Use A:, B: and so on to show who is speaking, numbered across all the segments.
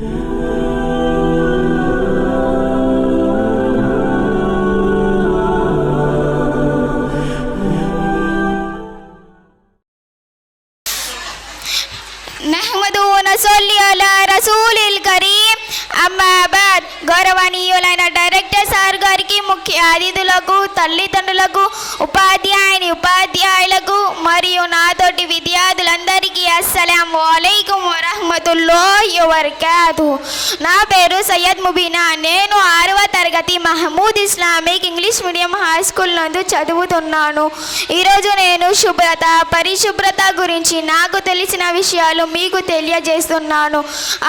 A: నహ్మదు నసొల్లి అలా రసూలిల్ కరీం. అమ్మాబాద్. గౌరవనీయులైన director sir గారికి, ముఖ్య అతిథులకు, తల్లిదండ్రులకు, ఉపాధ్యాయులకు మరియు నాతోటి విద్యార్థులందరికీ అస్సలాము అలైకుం వరహ్మతుల్లాహి వబరకాతుహు. నా పేరు సయ్యద్ ముబీనా. నేను 6వ తరగతి Mahmood Islamic English medium high school నందు చదువుతున్నాను. ఈరోజు నేను పరిశుభ్రత గురించి నాకు తెలిసిన విషయాలు మీకు తెలియజేస్తున్నాను.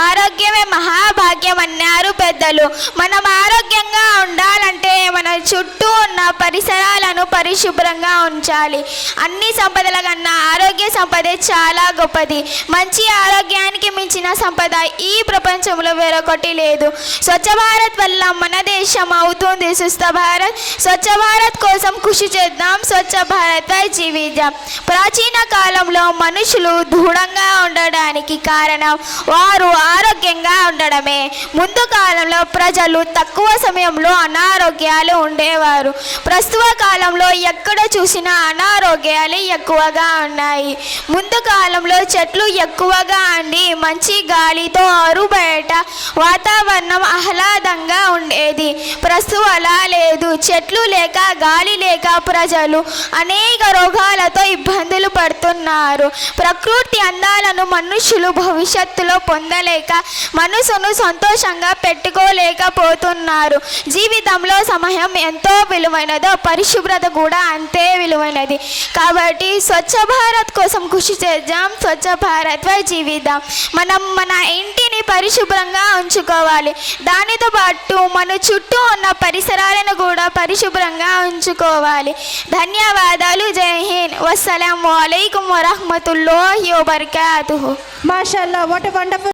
A: ఆరోగ్యమే మహాభాగ్యం అన్నారు పెద్దలు. మనం ఆరోగ్యంగా ఉండాలంటే మన చుట్టూ ఉన్న పరిసరాలను పరిశుభ్రంగా ఉంచాలి. అన్ని సంపదల కన్నా ఆరోగ్య సంపదే చాలా గొప్పది. మంచి ఆరోగ్యానికి మించిన సంపద ఈ ప్రపంచంలో వేరొకటి లేదు. స్వచ్ఛ భారత్ వల్ల మన దేశం అవుతుంది సుస్థ భారత్. స్వచ్ఛ భారత్ కోసం కృషి చేద్దాం. స్వచ్ఛ భారత్పై జీవిద్దాం. ప్రాచీన కాలంలో మనుషులు దృఢంగా ఉండడానికి కారణం వారు ఆరోగ్యంగా ఉండడమే. ముందు కాలంలో ప్రజలు తక్కువ సమయంలో అనారోగ్యాలు ఉండేవారు. ప్రస్తుత కాలంలో ఎక్కడ చూసినా అనారోగ్యాలు ఎక్కువగా ఉన్నాయి. ముందు కాలంలో చెట్లు ఎక్కువగా ఉండి మంచి గాలితో ఆరుబయట వాతావరణం ఆహ్లాదంగా ఉండేది. ప్రస్తుతం అలా లేదు. చెట్లు లేక గాలి లేక ప్రజలు అనేక రోగాలతో ఇబ్బందులు పడుతున్నారు. ప్రకృతి అందాలను మనుషులు భవిష్యత్తులో పొందలేక మనసును సంతోషంగా పెట్టుకోలేకపోతున్నారు. జీవితంలో సమయం ఎంతో విలువైనదో పరిశుభ్రత కూడా అంతే విలువైనది. కాబట్టి స్వచ్ఛ భారత్ కోసం కృషి చేద్దాం. స్వచ్ఛ భారత్పై జీవిద్దాం. మనం మన ఇంటిని పరిశుభ్రంగా ఉంచుకోవాలి. దానితో పాటు మన చుట్టూ ఉన్న పరిసరాలను కూడా పరిశుభ్రంగా ఉంచుకోవాలి. ధన్యవాదాలు. జై హింద్. వస్సలాము అలైకుం వరహ్మతుల్లాహి వబరకాతుహు.
B: మాషాల్లా, వాట్ ఎ వండర్ఫుల్